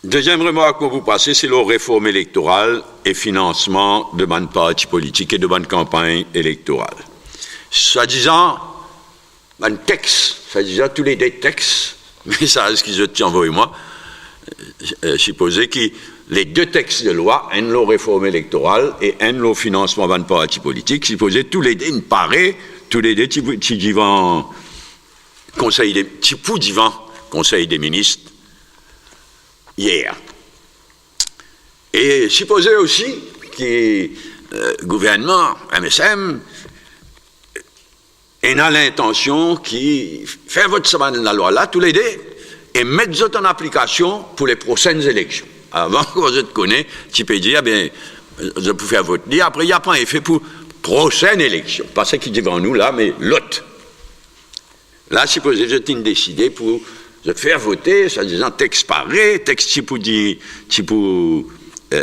Deuxième remarque que vous passez, c'est la réforme électorale et financement de bonnes partis politiques et de bonnes campagnes électorales. Soi-disant, un texte, soi-disant tous les deux textes, mais ça, ce qu'ils ont envoyé moi, supposé que les deux textes de loi, un la réforme électorale et un le financement de bonnes partis politiques, supposé tous les deux, il paraît, tous les deux, tu vont conseil des ministres hier. Et supposé aussi que le gouvernement, MSM, a l'intention qui fait votre semaine de la loi là, tous les deux, et mettre ça en application pour les prochaines élections. Avant que vous te connaissez, tu peux dire, bien, je peux faire votre dire, après, il n'y a pas un effet pour prochaine élection. Pas ce qui est devant nous là, mais l'autre. Là, supposé, je t'ai décidé pour faire voter, ça disant texte paré, texte qui pour dire,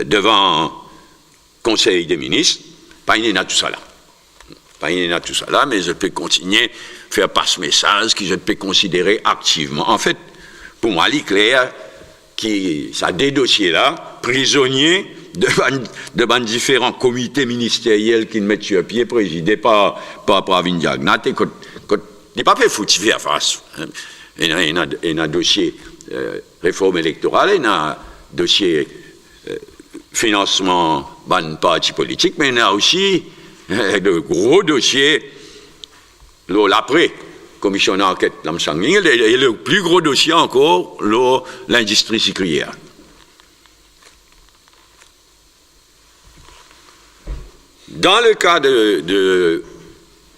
devant Conseil des ministres, pas il y a tout ça là. Pas il y a tout ça là, mais je peux continuer à faire passer message que je peux considérer activement. En fait, pour moi, il est clair que ça des dossiers là, prisonniers devant différents comités ministériels qui mettent sur pied, présidés par Pravin Jagnat, et il n'est pas fait foutre faire face. Il y a un dossier réforme électorale, il y a un dossier financement ban parti politique, mais il y a aussi le gros dossier, l'après, commission d'enquête d'Amsanging, et le plus gros dossier encore, l'industrie sucrière. Dans le cas de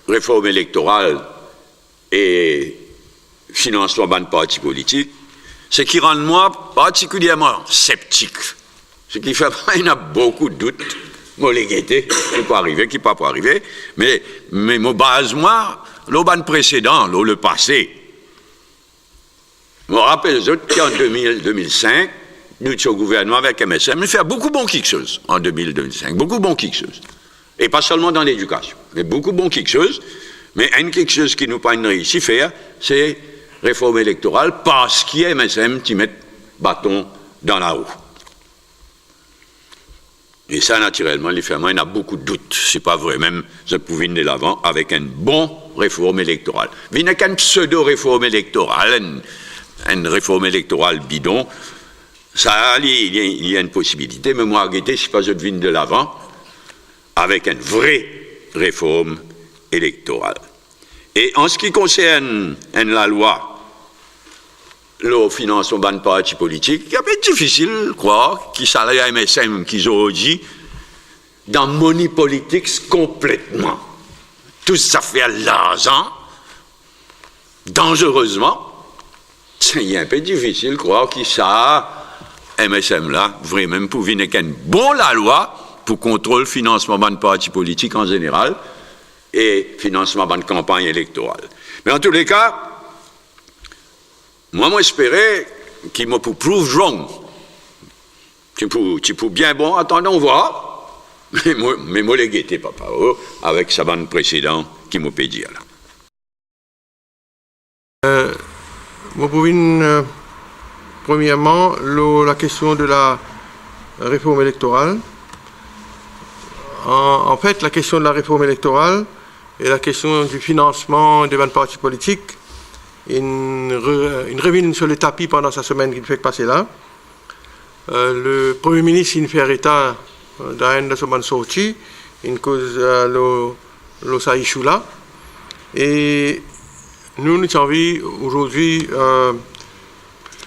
réforme électorale et financement ban parti politique, ce qui rend moi particulièrement sceptique. Ce qui fait qu'il y a beaucoup de doutes, qui peut arriver, qui ne peut pas arriver, mais mon base, moi, le ban précédent, le passé. Je me rappelle qu'en 2005, nous étions au gouvernement avec MSM, nous fait beaucoup bon quelque chose en 2005, beaucoup bon quelque chose. Et pas seulement dans l'éducation, mais beaucoup bon quelque chose. Mais quelque chose qui nous pas réussi à faire, c'est réforme électorale parce qu'il y a MSM qui met bâton dans la roue. Et ça, naturellement, il y a beaucoup de doutes. C'est pas vrai, même, je pouvais venir de l'avant avec une bonne réforme électorale. Il n'y a qu'une pseudo-réforme électorale, une réforme électorale bidon. Ça, il y a une possibilité, mais moi, je ne sais pas, je viens de l'avant avec une vraie réforme électorale. Et en ce qui concerne la loi, le financement d'un parti politique, il est difficile de croire qu'il s'allait à MSM qu'ils ont dit dans money politics complètement. Tout ça fait l'argent, dangereusement. C'est un peu difficile de croire qu'il ça MSM là, vraiment pour venir qu'une bonne la loi pour contrôler le financement d'un parti politique en général et financement d'une campagne électorale. Mais en tous les cas, moi, j'espérais qu'il m'a prouvé wrong. Tu peux bien bon, attendons voir. Mais moi, les guettés, papa, avec sa bande précédente qui m'a pédé là. Premièrement, la question de la réforme électorale. En fait, la question de la réforme électorale et la question du financement des partis politiques, une revient sur le tapis pendant sa semaine qu'il fait passer là. Le Premier ministre, il fait état d'un de son sortie, une cause le saïchou là. Et nous avons envie aujourd'hui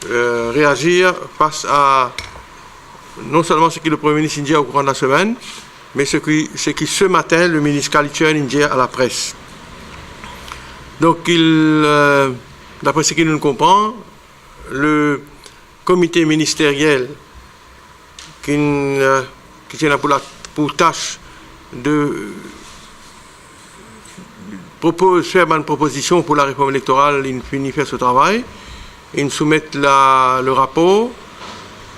réagir face à non seulement ce que le Premier ministre dit au courant de la semaine, mais ce qui ce matin le ministre Kalitchen dit à la presse. Donc d'après ce qu'il nous comprend, le comité ministériel qui tient pour tâche de faire une proposition pour la réforme électorale, il finit faire ce travail, il soumet le rapport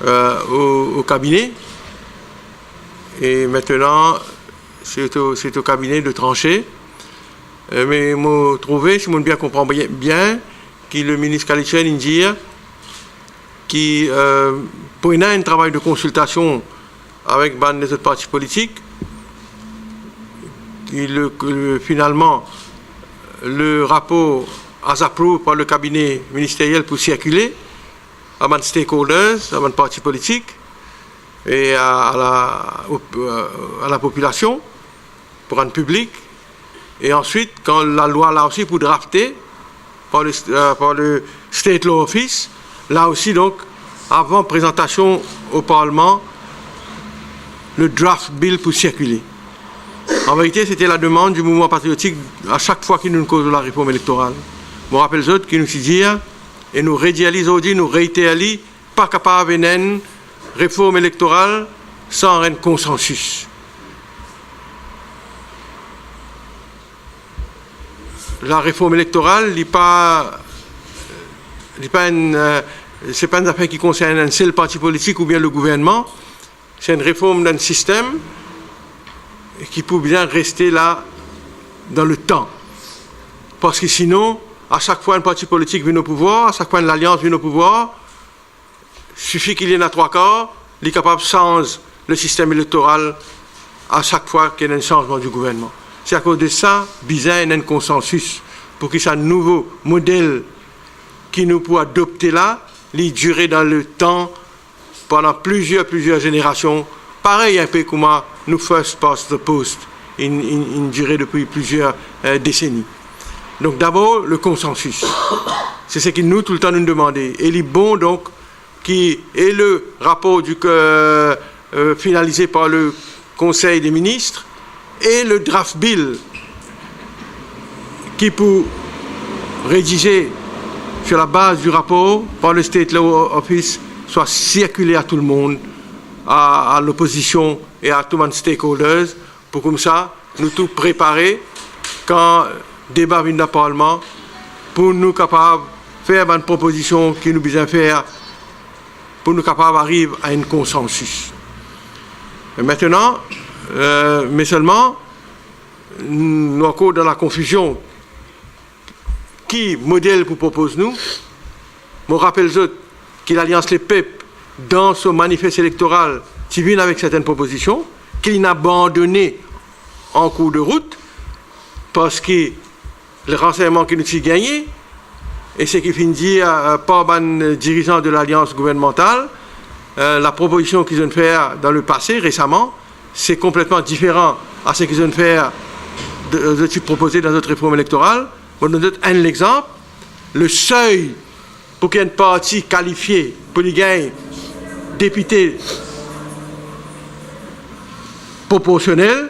au cabinet, et maintenant c'est au cabinet de trancher. Mais je trouve, si je bien comprends bien, que le ministre Kalitchen dit qui prenait un travail de consultation avec les autres partis politiques. Finalement, le rapport a approuvé par le cabinet ministériel pour circuler à les stakeholders, à les partis politiques et à la population pour rendre public. Et ensuite, quand la loi là aussi pour drafter par le State Law Office, là aussi donc, avant présentation au Parlement, le draft bill pour circuler. En vérité, c'était la demande du mouvement patriotique à chaque fois qu'il nous cause de la réforme électorale. Je me rappelle les autres qui nous disent, et nous rédialisons aujourd'hui, nous réitérons, pas capable d'une réforme électorale sans un consensus. La réforme électorale n'est pas une affaire qui concerne un seul parti politique ou bien le gouvernement. C'est une réforme d'un système qui peut bien rester là dans le temps. Parce que sinon, à chaque fois un parti politique vient au pouvoir, à chaque fois une alliance vient au pouvoir, il suffit qu'il y ait un 3/4, il est capable de changer le système électoral à chaque fois qu'il y a un changement du gouvernement. C'est à cause de ça, bizarre, il y a un consensus pour que ce nouveau modèle qui nous peut adopter là, il dure dans le temps pendant plusieurs générations. Pareil un peu comme nous first past the post, une durée depuis plusieurs décennies. Donc d'abord, le consensus. C'est ce que nous, tout le temps, nous demandons. Et il est bon, donc, qui est le rapport finalisé par le Conseil des ministres et le draft bill qui peut rédiger sur la base du rapport par le State Law Office soit circulé à tout le monde, à l'opposition et à tous les stakeholders, pour comme ça, nous tout préparer quand le débat vient dans le Parlement, pour nous capables de faire une proposition qui nous besoin faire, pour nous capables d'arriver à un consensus. Et maintenant, mais seulement, nous encore dans la confusion, qui modèle pour propose nous? Je rappelle que l'Alliance Les Peuples, dans son manifeste électoral, qui vient avec certaines propositions, qu'il n'a abandonné en cours de route, parce que le renseignement qu'il nous a gagné, et ce qui finit dire par les dirigeants de l'Alliance gouvernementale, la proposition qu'ils ont fait dans le passé, récemment, c'est complètement différent à ce qu'ils ont fait proposé dans notre réforme électorale. Pour nous donner un exemple, le seuil pour qu'il y ait une partie qualifiée pour les gagner député proportionnel,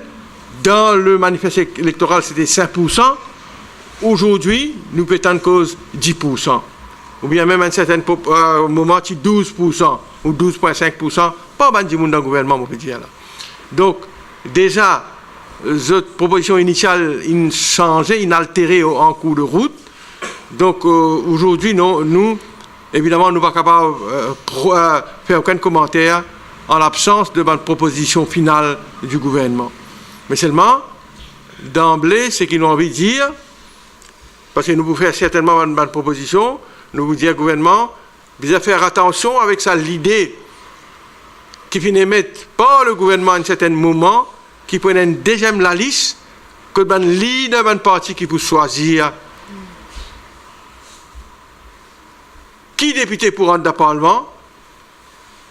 dans le manifeste électoral, c'était 5%. Aujourd'hui, nous pétons cause 10%. Ou bien même à un certain moment, 12% ou 12,5%. Pas mal de monde dans le gouvernement, on peut dire là. Donc, déjà, les propositions initiales, ils changeaient, ils altéré en cours de route. Donc, aujourd'hui, nous, évidemment, nous ne sommes pas capables de faire aucun commentaire en l'absence de ma proposition finale du gouvernement. Mais seulement, d'emblée, ce qu'ils ont envie de dire, parce que nous vous faire certainement une proposition, nous vous dire au gouvernement, vous devez faire attention avec ça, l'idée qui finit mettre par le gouvernement à un certain moment, qui prenne une deuxième la liste, que le leader d'un parti qui peut choisir qui député pour rentrer dans le Parlement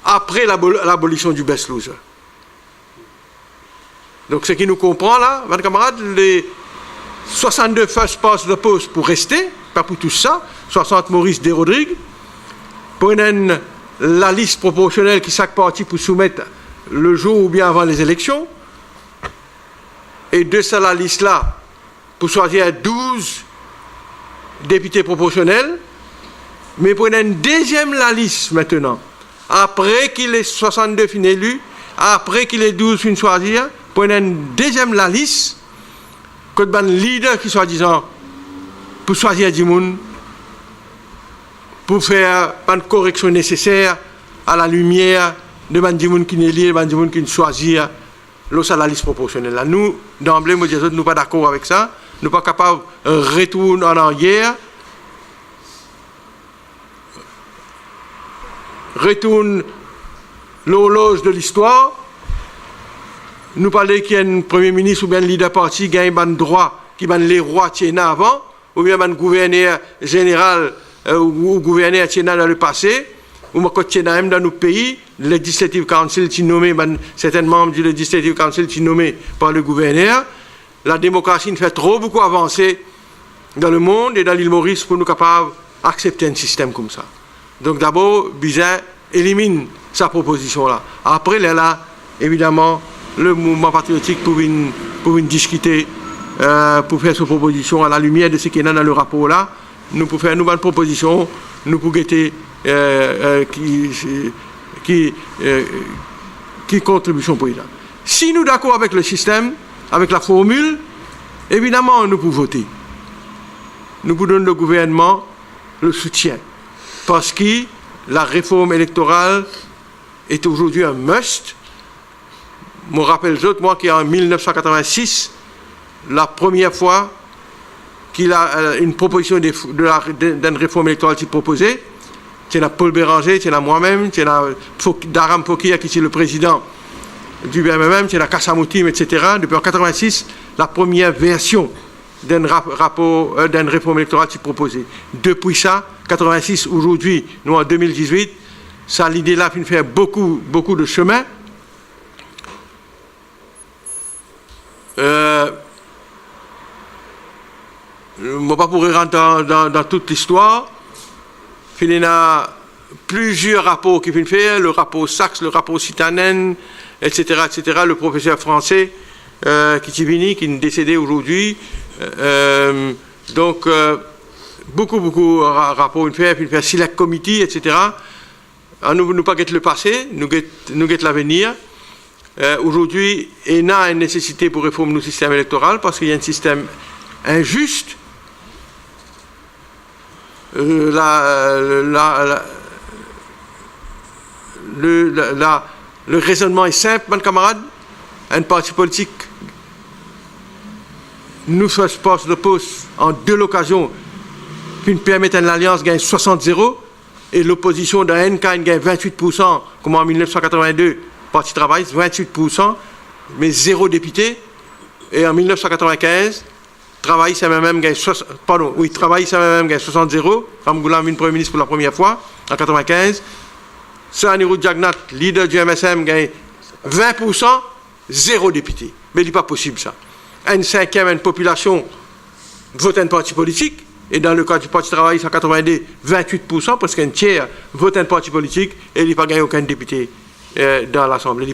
après l'abolition du best loser. Donc ce qui nous comprend là, mes camarades, les 62 first past the post pour rester, pas pour tout ça, 60 Maurice Desrodrigues, prennent la liste proportionnelle qui chaque parti peut soumettre le jour ou bien avant les élections, et de ça la liste là, pour choisir 12 députés proportionnels, mais prenez une deuxième la liste maintenant, après qu'il est 62 fin élus, après qu'il est 12 fin choisir, prenez une deuxième la liste, que le leader qui soit disant, pour choisir du monde, pour faire une correction nécessaire à la lumière de du monde qui n'est lié, du monde qui choisit la liste proportionnelle. Là, nous, d'emblée, nous ne sommes pas d'accord avec ça, nous ne sommes pas capables de retourner en arrière retourne l'horloge de l'histoire, nous parler qu'il y a un premier ministre ou bien un leader parti qui a un droit, qui a les rois tiennent avant, ou bien un gouverneur général ou gouverneur tiennent dans le passé, ou même dans nos pays, le Legislative Council qui nommé, certains membres du Legislative Council qui nommé par le gouverneur. La démocratie nous fait trop beaucoup avancer dans le monde et dans l'île Maurice pour nous capables d'accepter un système comme ça. Donc d'abord, Bizet élimine sa proposition-là. Après, là, évidemment, le mouvement patriotique pour discuter, pour faire sa proposition à la lumière de ce qui est dans le rapport-là. Nous pouvons faire une nouvelle proposition, nous pouvons guetter qui contribution pour ça. Si nous sommes d'accord avec le système, avec la formule, évidemment, nous pouvons voter. Nous pouvons donner au gouvernement le soutien. Parce que la réforme électorale est aujourd'hui un must. Je me rappelle moi qu'en 1986, la première fois qu'il a une proposition d'une réforme électorale qui est proposée, c'est Paul Béranger, c'est moi-même, c'est Daram Fokia qui est le président du BMM, c'est Kassamoutim, etc. Depuis en 1986, la première version d'une réforme électorale qui est proposée. Depuis ça, 86, aujourd'hui, nous en 2018, ça l'idée-là fait faire beaucoup de chemin. Je ne vais pas pourrir rentrer dans toute l'histoire. Il y a plusieurs rapports qui viennent faire, le rapport Sachs, le rapport Citanen, etc., le professeur français qui est décédé aujourd'hui. Donc, beaucoup de rapports viennent faire Select Committee, etc. Nous pas guetter le passé, nous guetter l'avenir. Aujourd'hui, il y a une nécessité pour réformer notre système électoral parce qu'il y a un système injuste. Le raisonnement est simple, mes camarades. Un parti politique nous fait poste de poste en deux occasions qui permettent à l'alliance gagner 60-0 et l'opposition d'un NK gagne 28%, comme en 1982, Parti Travail, 28%, mais 0 député. Et en 1995, Travail, c'est même gagne 60-0, Ramgoulam vient Premier ministre pour la première fois, en 1995. Sanirou Jagnat, leader du MSM, gagne 20%, 0 député. Mais il n'est pas possible ça. Un cinquième, une population vote un parti politique, et dans le cas du Parti Travail, c'est en 82, 28%, parce qu'un tiers vote un parti politique, et il n'a pas gagné aucun député dans l'Assemblée.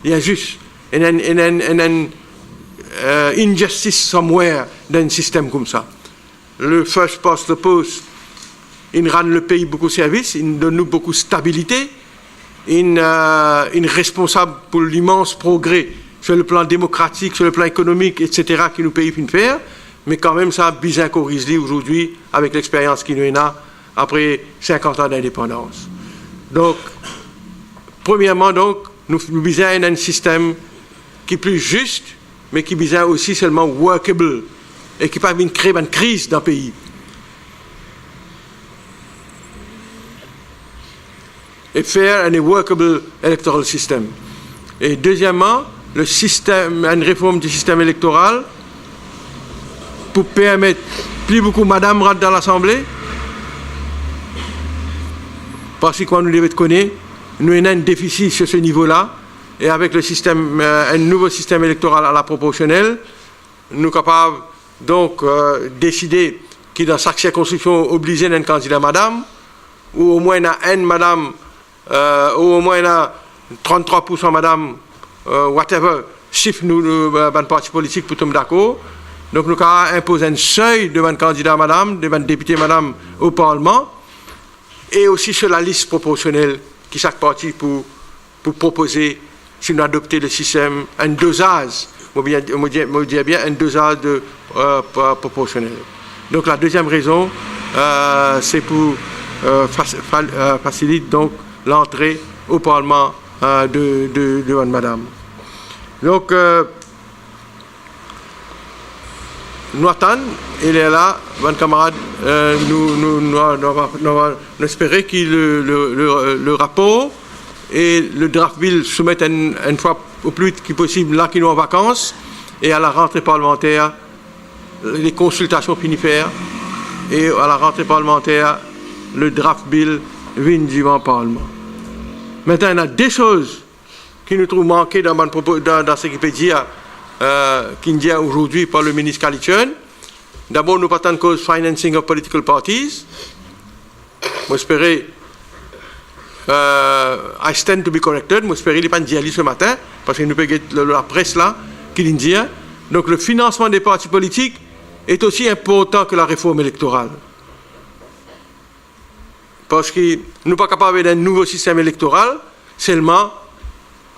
Il est injuste. Il y a une injustice somewhere dans un système comme ça. Le first past the post, il rend le pays beaucoup de services, il donne nous beaucoup de stabilité, il est responsable pour l'immense progrès sur le plan démocratique, sur le plan économique, etc., qui nous pays fin faire, mais quand même ça a bizarre qu'au Risli aujourd'hui, avec l'expérience qu'il nous a après 50 ans d'indépendance. Donc, premièrement, nous visons un système qui est plus juste, mais qui vise aussi seulement workable et qui ne peut pas créer une crise dans le pays. Et faire un workable electoral system. Et deuxièmement, une réforme du système électoral pour permettre plus beaucoup madame rentre dans l'Assemblée, parce que quand nous devons connaître, nous avons un déficit sur ce niveau-là. Et avec le système, un nouveau système électoral à la proportionnelle, nous sommes capables donc décider qui dans chaque circonscription obligé d'un candidat madame, ou au moins il y a une madame, ou au moins il y a 33% madame, whatever, chiffre nous, parti politique pour tomber d'accord. Donc nous avons imposé un seuil devant candidat madame, devant député madame au Parlement, et aussi sur la liste proportionnelle qui chaque parti pour proposer. Si nous adoptons le système, un dosage, on dit bien un dosage proportionnel. Donc la deuxième raison, c'est pour faciliter donc l'entrée au Parlement de madame. Donc, nous attendons, il est là, mon camarade, nous espérons que le rapport et le draft bill soumettent une fois au plus vite que possible là qui nous en vacances et à la rentrée parlementaire, les consultations finifères et à la rentrée parlementaire, le draft bill vient devant le Parlement. Maintenant, il y a des choses qui nous trouvent manquées dans ce qui peut dire qui dit aujourd'hui par le ministre Kalichun. D'abord, nous partons de cause financing of political parties. J'espère, I stand to be corrected. J'espère qu'il n'est pas dit ce matin, parce que nous pouvons la presse là, qui dit. Donc, le financement des partis politiques est aussi important que la réforme électorale. Parce que nous ne sommes pas capables d'un nouveau système électoral, seulement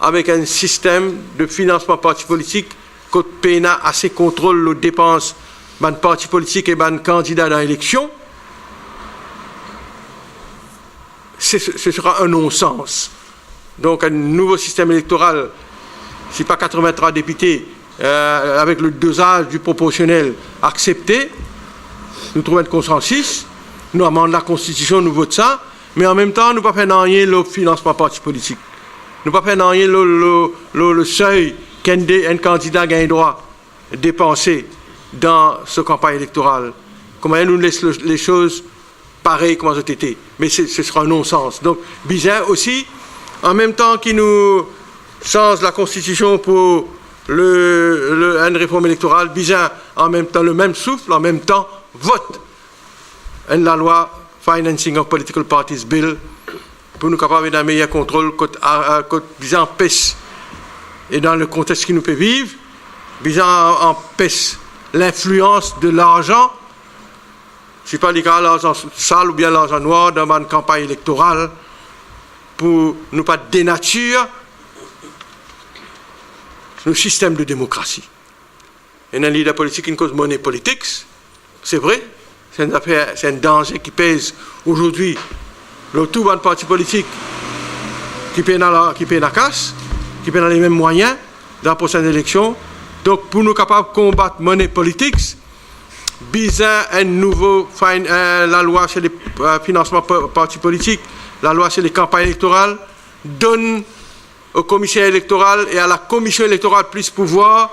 avec un système de financement parti politique que PNA assez contrôle les dépenses de partis politiques et de candidats dans l'élection. Ce sera un non-sens. Donc un nouveau système électoral, si pas 83 députés, avec le dosage du proportionnel accepté, nous trouvons un consensus, nous amendons la Constitution, nous votons ça, mais en même temps, nous ne pouvons pas faire rien le financement parti politique. Nous ne pouvons pas faire rien le seuil qu'un candidat a le droit de dépenser dans ce campagne électorale. Comment nous laisse les choses pareilles comme elles ont été. Mais ce sera un non-sens. Donc, bizarre aussi, en même temps qu'il nous change la Constitution pour une réforme électorale, bizarre, en même temps, le même souffle, en même temps, vote la loi Financing of Political Parties Bill pour nous capables d'un meilleur contrôle bizarre empêche, et dans le contexte qui nous peut vivre, bizarre empêche l'influence de l'argent, je ne sais pas l'argent sale ou bien l'argent noir dans une campagne électorale pour ne pas dénaturer le système de démocratie. Et un leader politique, une cause money politics, c'est vrai, c'est un danger qui pèse aujourd'hui le tout bon parti politique qui paie la casse, qui paie les mêmes moyens dans la prochaine élection. Donc, pour nous capables de combattre money politics, bizarre un nouveau la loi sur les financements partis politiques, la loi sur les campagnes électorales, donne au commissaire électoral et à la commission électorale plus pouvoir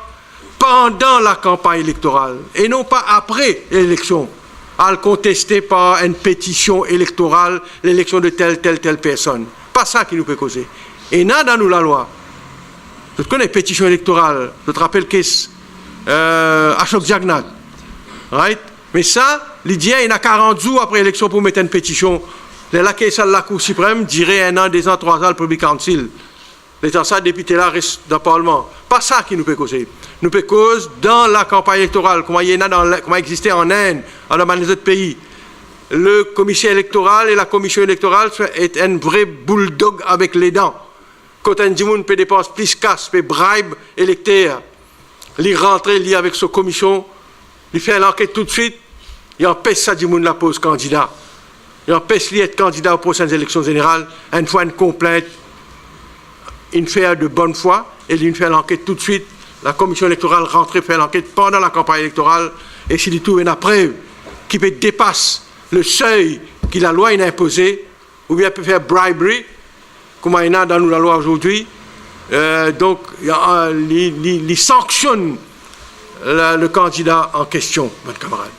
pendant la campagne électorale et non pas après l'élection, à le contester par une pétition électorale l'élection de telle personne. Pas ça qui nous peut causer. Et là, dans nous la loi, je connais pétition électorale, je te rappelle qu'est-ce Ashok Jagnat, right? Mais ça, l'idée, il y a 40 jours après l'élection pour mettre une pétition. La Cour suprême dirait 1 an, 2 ans, 3 ans, le Public Council. L'état ça, député là reste dans le Parlement. Pas ça qui nous peut causer. Nous peut causer dans la campagne électorale, comment il y en a comment existait en Inde, dans les autres pays. Le commissaire électoral et la commission électorale est un vrai bulldog avec les dents. Quand un dimoun peut dépenser plus casse, peut bribe électeur, il rentre, il avec sa commission, il fait l'enquête tout de suite, il empêche ça dimoun la pose candidat. Il empêche lui être candidat aux prochaines élections générales, une fois une complainte, une fait de bonne foi, et il fait l'enquête tout de suite. La commission électorale rentre, fait l'enquête pendant la campagne électorale, et s'il trouve une preuve qui peut dépasser le seuil que la loi a imposé, ou bien peut faire bribery, comme il y a dans la loi aujourd'hui, donc il sanctionne le candidat en question, mon camarade.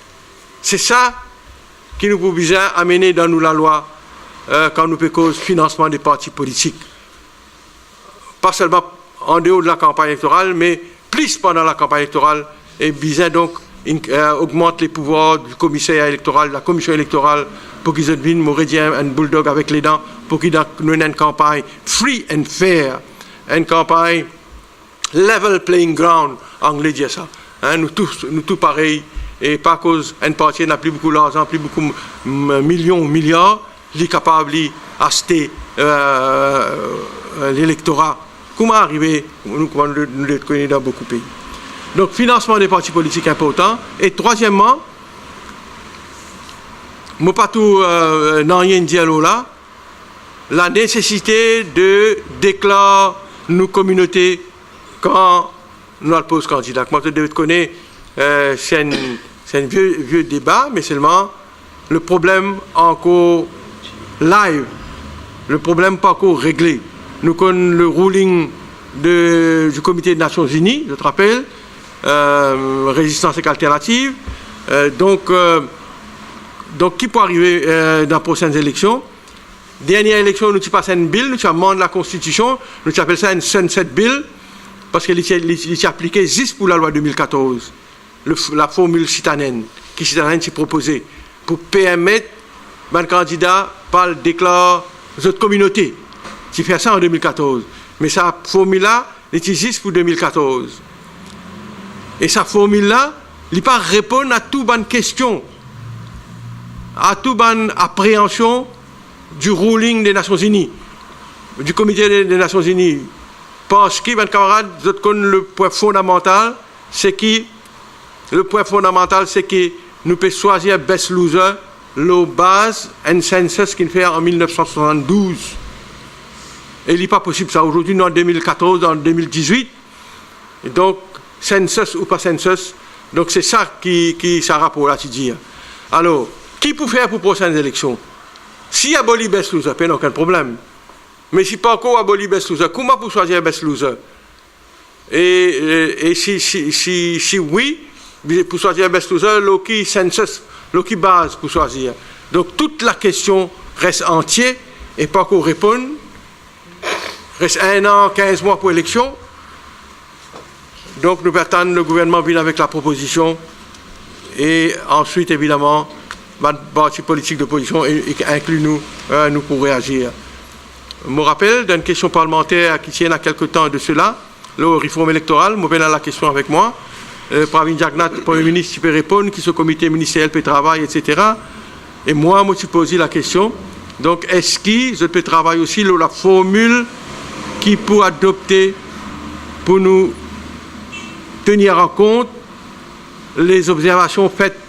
C'est ça qui nous peut bien amener dans nous la loi quand nous peut cause financement des partis politiques. Pas seulement en dehors de la campagne électorale, mais plus pendant la campagne électorale, et bien donc augmente les pouvoirs du commissaire électoral, de la commission électorale, pour qu'ils deviennent un bulldog avec les dents, pour qu'ils aient une campagne free and fair, une campagne level playing ground, anglais dit ça. Hein, nous tous pareils, et pas à cause d'un parti n'a plus beaucoup d'argent, plus beaucoup millions ou milliards, il est capable d'acheter l'électorat. Comment arriver, nous le connaissons dans beaucoup de pays. Donc, financement des partis politiques important. Et troisièmement, moi pas tout dans rien dialogue là, la nécessité de déclarer nos communautés quand nous allons poser candidat. Moi, je devais connaître c'est un vieux débat, mais seulement le problème encore live, le problème pas encore réglé. Nous connaissons le ruling du Comité des Nations Unies, je te rappelle, résistance et alternative. Donc, qui peut arriver dans les prochaines élections? Dernière élection, nous avons passé une bill, nous avons la Constitution, nous appelons ça une Sunset Bill, parce qu'elle est appliquée juste pour la loi 2014, la formule citadine, qui est proposée, pour permettre un candidat par le déclare aux autres communautés, qui fait ça en 2014. Mais sa formule-là, elle est juste pour 2014. Et sa formule-là, il ne peut pas répondre à toute bonne question, à toute bonne appréhension du ruling des Nations Unies, du Comité des Nations Unies. Parce que, mes camarades, vous connaissez le point fondamental, c'est que nous pouvons choisir best loser, la base, un census qu'il fait en 1972. Et il n'est pas possible ça. Aujourd'hui, nous en 2014, en 2018. Et donc, census ou pas census, donc c'est ça qui ça rapport à dire. Alors, qui peut faire pour les prochaines élections? Si abolit best loser, il n'y a aucun problème. Mais si pas encore abolit best loser, comment pour choisir best loser? Et si oui, pour choisir best loser, l'autre census, l'autre base pour choisir. Donc toute la question reste entière et pas encore répondre. Reste 1 an, 15 mois pour l'élection. Donc nous attendons le gouvernement vient avec la proposition et ensuite évidemment le parti politique d'opposition inclut nous pour réagir. Je me rappelle d'une question parlementaire qui tient à quelque temps de cela, la réforme électorale, je vais la question avec moi. Pravin Jagnat, Premier ministre, qui peut répondre, qui ce comité ministériel peut travailler, etc. Et moi, je me suis posé la question. Donc, est-ce que je peux travailler aussi sur la formule qui peut adopter pour nous tenir en compte les observations faites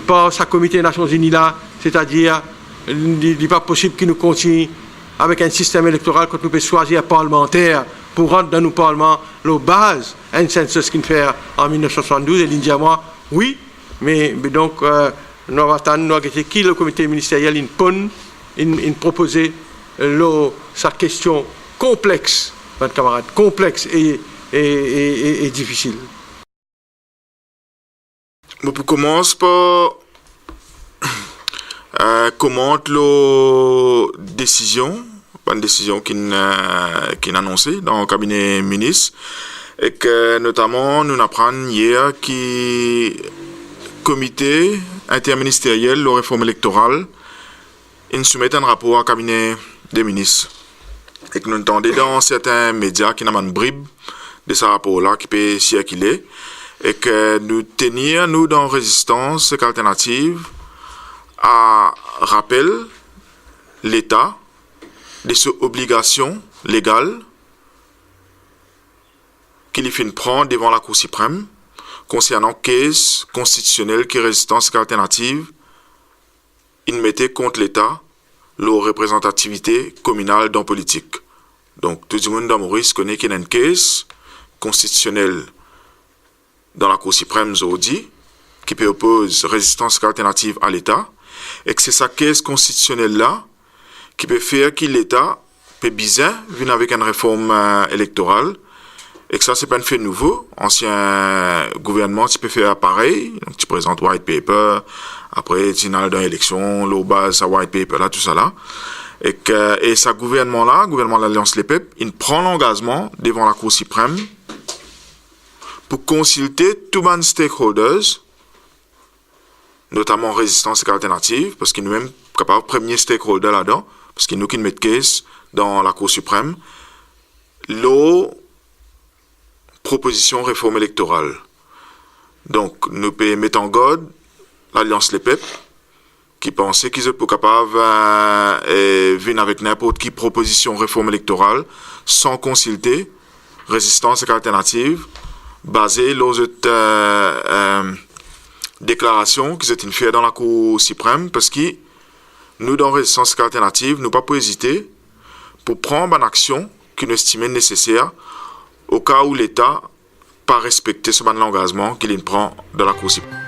par ce comité des Nations Unies là, c'est-à-dire, il n'est pas possible que nous continuions avec un système électoral que nous pouvons choisir parlementaire pour rentrer dans nos parlements la base, un census qu'il fait en 1972, et l'India, moi, oui, mais donc, nous avons qui le comité ministériel il proposé sa question complexe, mes camarades, complexe et difficile. On commence par comment la décision, une décision qui est annoncée dans le cabinet ministre, et que notamment nous apprenons hier que le comité interministériel de la réforme électorale soumet un rapport au cabinet des ministres. Et que nous entendons dans certains médias qui n'ont pas de bribe de ce rapport-là qui peut circuler. Et que nous tenions, nous, dans Résistance alternative, à rappel l'État de ses obligations légales qu'il finit prendre devant la Cour suprême concernant caisse constitutionnelle qui est Résistance alternative, il mettait contre l'État la représentativité communale dans la politique. Donc, tout le monde dans Maurice connaît qu'il y a une caisse constitutionnelle dans la Cour suprême aujourd'hui, qui peut opposer résistance alternative à l'État, et que c'est sa caisse constitutionnelle-là qui peut faire que l'État peut bien venir avec une réforme électorale, et que ça, c'est pas un fait nouveau. Ancien gouvernement, tu peux faire pareil, donc tu présentes white paper, après tu n'as dans l'élection, l'eau base, ça white paper là, tout ça là. Et ce gouvernement-là, gouvernement de l'Alliance Les Peuples, il prend l'engagement devant la Cour suprême pour consulter tous les stakeholders, notamment Résistance et Alternative, parce qu'il nous même capable premier stakeholder là-dedans, parce qu'il nous qui met case dans la Cour suprême, la proposition réforme électorale. Donc, nous pouvons mettre en garde l'Alliance Les Peuples, qui pensait qu'ils étaient capables de venir avec n'importe quelle proposition réforme électorale sans consulter Résistance et Alternative, basée sur les déclarations qui étaient faites dans la Cour suprême, parce que nous, dans Résistance et Alternative, nous ne pouvons pas hésiter pour prendre une action qui nous estimait nécessaire au cas où l'État pas respecter ce ban l'engagement qu'il prend dans la Cour suprême.